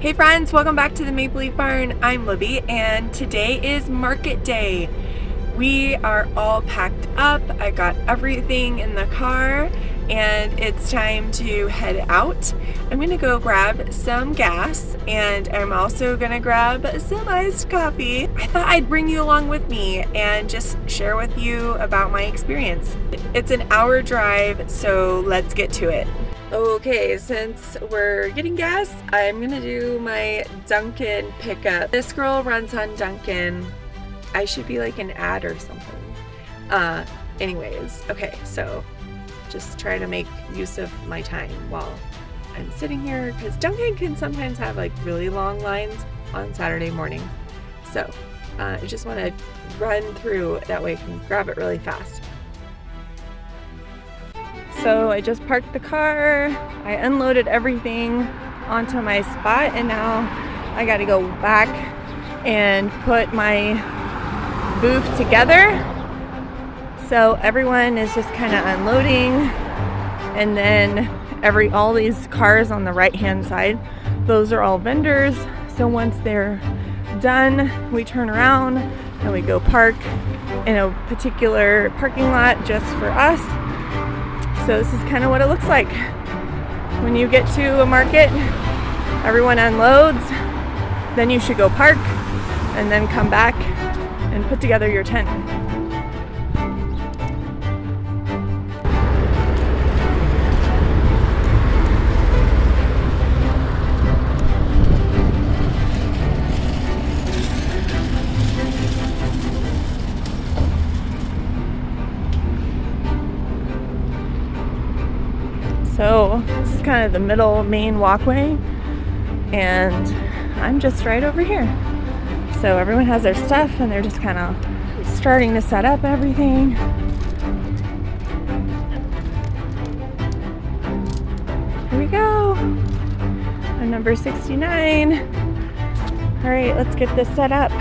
Hey friends, welcome back to the Maple Leaf Barn. I'm Libby and today is market day. We are all packed up. I got everything in the car and it's time to head out. I'm gonna go grab some gas and I'm also gonna grab some iced coffee. I thought I'd bring you along with me and just share with you about my experience. It's an hour drive, so let's get to it. Okay, since we're getting gas, I'm gonna do my Dunkin' pickup. This girl runs on Dunkin'. I should be like an ad or something. Anyways, okay, so just try to make use of my time while I'm sitting here because Dunkin' can sometimes have like really long lines on Saturday morning. So I just want to run through, that way I can grab it really fast. So I just parked the car, I unloaded everything onto my spot, and now I gotta go back and put my booth together. So everyone is just kind of unloading, and then all these cars on the right hand side, those are all vendors. So once they're done, we turn around and we go park in a particular parking lot just for us. So this is kind of what it looks like. When you get to a market, everyone unloads, then you should go park and then come back and put together your tent. So this is kind of the middle main walkway, and I'm just right over here. So everyone has their stuff and they're just kind of starting to set up everything. Here we go. I'm number 69. All right, let's get this set up.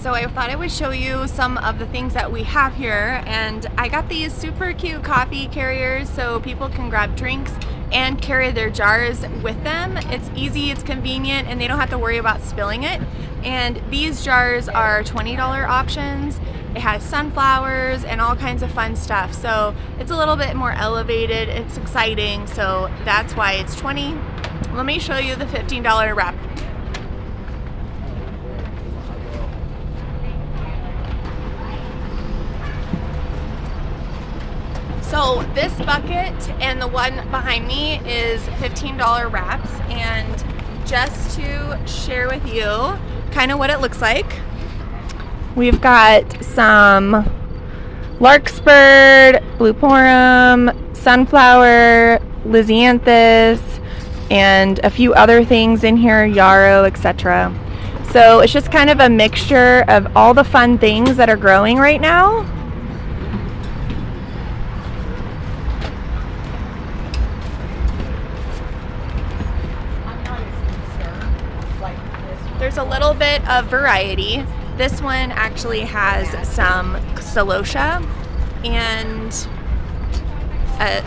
So I thought I would show you some of the things that we have here, and I got these super cute coffee carriers so people can grab drinks and carry their jars with them. It's easy, it's convenient, and they don't have to worry about spilling it. And these jars are $20 options. It has sunflowers and all kinds of fun stuff. So it's a little bit more elevated, it's exciting, so that's why it's $20. Let me show you the $15 wrap. So this bucket and the one behind me is $15 wraps, and just to share with you kind of what it looks like, we've got some larkspur, blue porum, sunflower, lisianthus, and a few other things in here, yarrow, etc. So it's just kind of a mixture of all the fun things that are growing right now. There's a little bit of variety. This one actually has some celosia and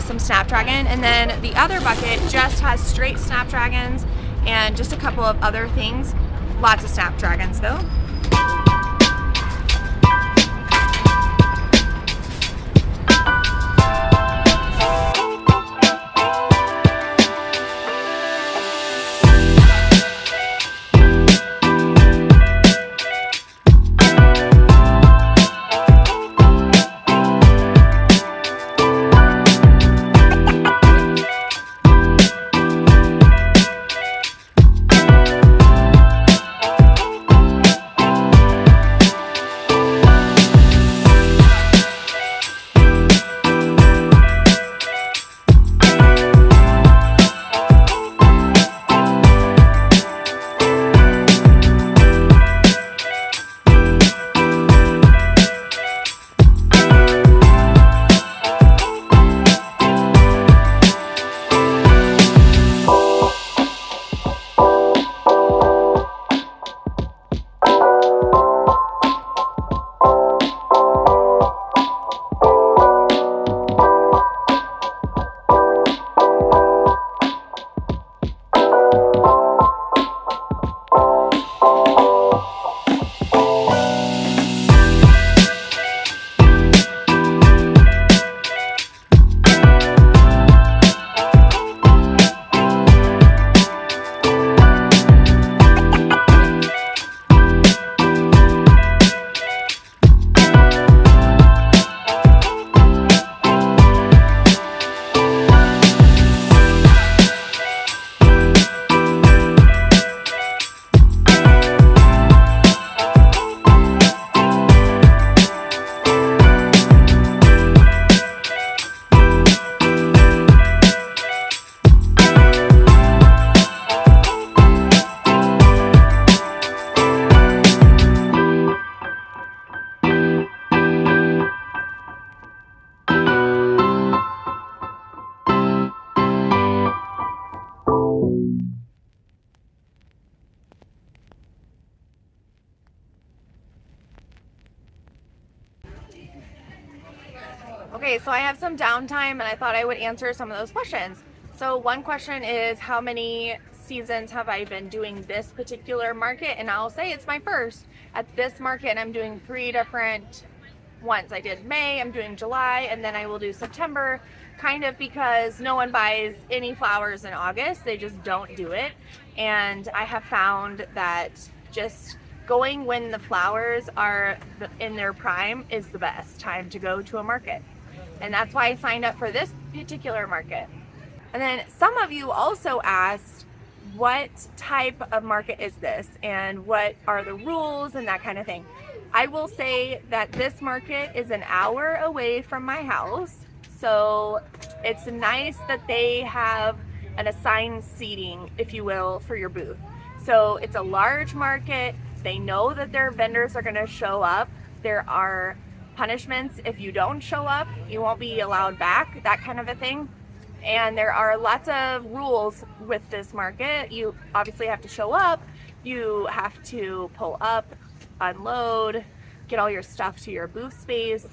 some snapdragon, and then the other bucket just has straight snapdragons and just a couple of other things. Lots of snapdragons though. Okay, so I have some downtime and I thought I would answer some of those questions. So one question is, how many seasons have I been doing this particular market? And I'll say it's my first at this market, and I'm doing 3 different ones. I did May, I'm doing July, and then I will do September, kind of because no one buys any flowers in August. They just don't do it. And I have found that just going when the flowers are in their prime is the best time to go to a market. And that's why I signed up for this particular market. And then some of you also asked, what type of market is this and what are the rules and that kind of thing. I will say that this market is an hour away from my house, so it's nice that they have an assigned seating, if you will, for your booth. So it's a large market. They know that their vendors are going to show up. There are punishments if you don't show up. You won't be allowed back, that kind of a thing. And there are lots of rules with this market. You obviously have to show up. You have to pull up unload, get all your stuff to your booth space,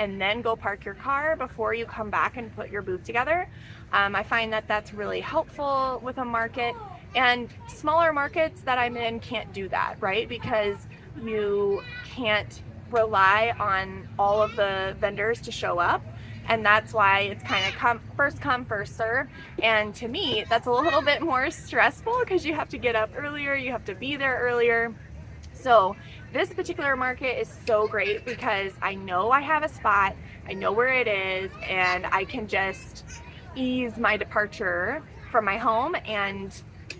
and then go park your car before you come back and put your booth together. I find that that's really helpful with a market, and smaller markets that I'm in can't do that, right? Because you can't rely on all of the vendors to show up, and that's why it's kind of first come, first serve. And to me, that's a little bit more stressful because you have to get up earlier, you have to be there earlier. So this particular market is so great because I know I have a spot, I know where it is, and I can just ease my departure from my home and,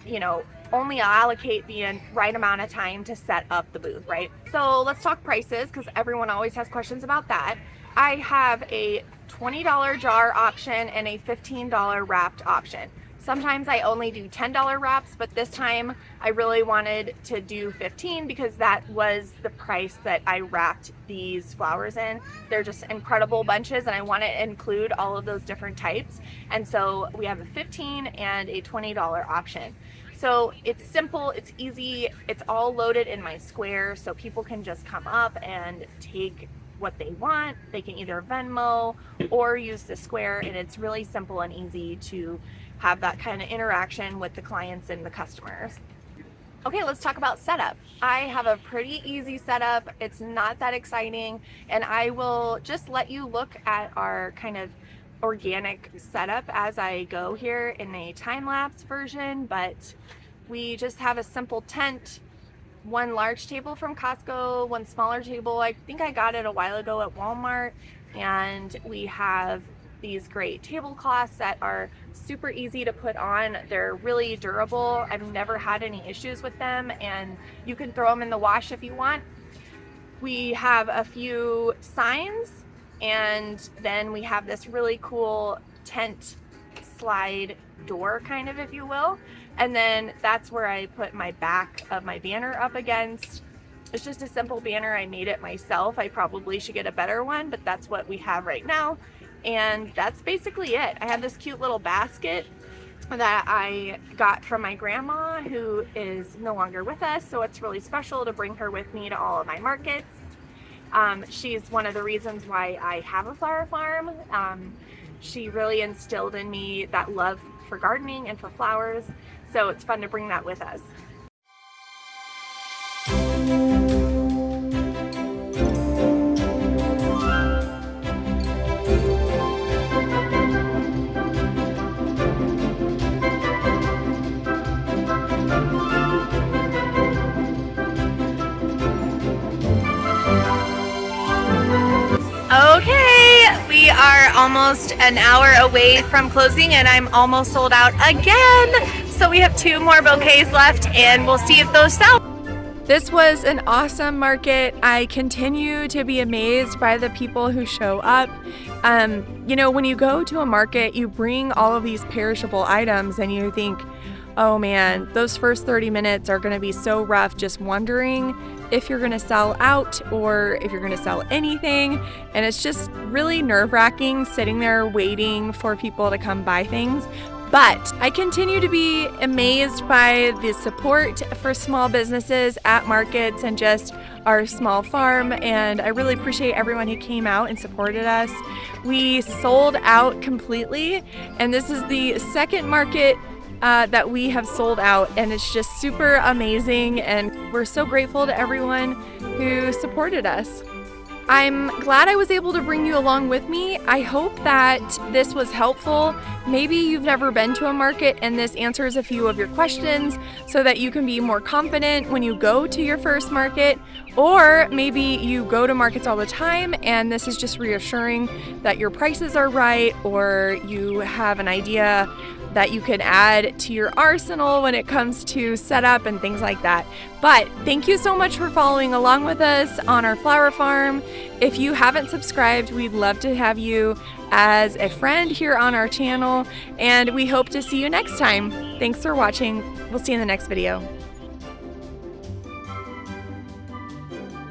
you know, only allocate the right amount of time to set up the booth, right? So let's talk prices, because everyone always has questions about that. I have a $20 jar option and a $15 wrapped option. Sometimes I only do $10 wraps, but this time I really wanted to do 15 because that was the price that I wrapped these flowers in. They're just incredible bunches, and I want to include all of those different types. And so we have a 15 and a $20 option. So it's simple, it's easy, it's all loaded in my square, so people can just come up and take what they want. They can either Venmo or use the square, and it's really simple and easy to have that kind of interaction with the clients and the customers. Okay, let's talk about setup. I have a pretty easy setup. It's not that exciting, and I will just let you look at our kind of organic setup as I go here in a time-lapse version. But we just have a simple tent, one large table from Costco, one smaller table. I think I got it a while ago at Walmart, and we have these great tablecloths that are super easy to put on. They're really durable. I've never had any issues with them, and you can throw them in the wash if you want. We have a few signs, and then we have this really cool tent slide door, kind of, if you will. And then that's where I put my back of my banner up against. It's just a simple banner. I made it myself. I probably should get a better one, but that's what we have right now. And that's basically it. I have this cute little basket that I got from my grandma, who is no longer with us, so it's really special to bring her with me to all of my markets. She's one of the reasons why I have a flower farm. She really instilled in me that love for gardening and for flowers, so it's fun to bring that with us. Okay, we are almost an hour away from closing, and I'm almost sold out again. So we have 2 more bouquets left, and we'll see if those sell. This was an awesome market. I continue to be amazed by the people who show up. You know, when you go to a market, you bring all of these perishable items and you think, oh man, those first 30 minutes are going to be so rough, just wondering if you're going to sell out or if you're going to sell anything. And it's just really nerve-wracking sitting there waiting for people to come buy things. But I continue to be amazed by the support for small businesses at markets and just our small farm, and I really appreciate everyone who came out and supported us. We sold out completely, and this is the second market that we have sold out, and it's just super amazing, and we're so grateful to everyone who supported us. I'm glad I was able to bring you along with me. I hope that this was helpful. Maybe you've never been to a market and this answers a few of your questions so that you can be more confident when you go to your first market. Or maybe you go to markets all the time and this is just reassuring that your prices are right, or you have an idea that you can add to your arsenal when it comes to setup and things like that. But thank you so much for following along with us on our flower farm. If you haven't subscribed, we'd love to have you as a friend here on our channel, and we hope to see you next time. Thanks for watching. We'll see you in the next video.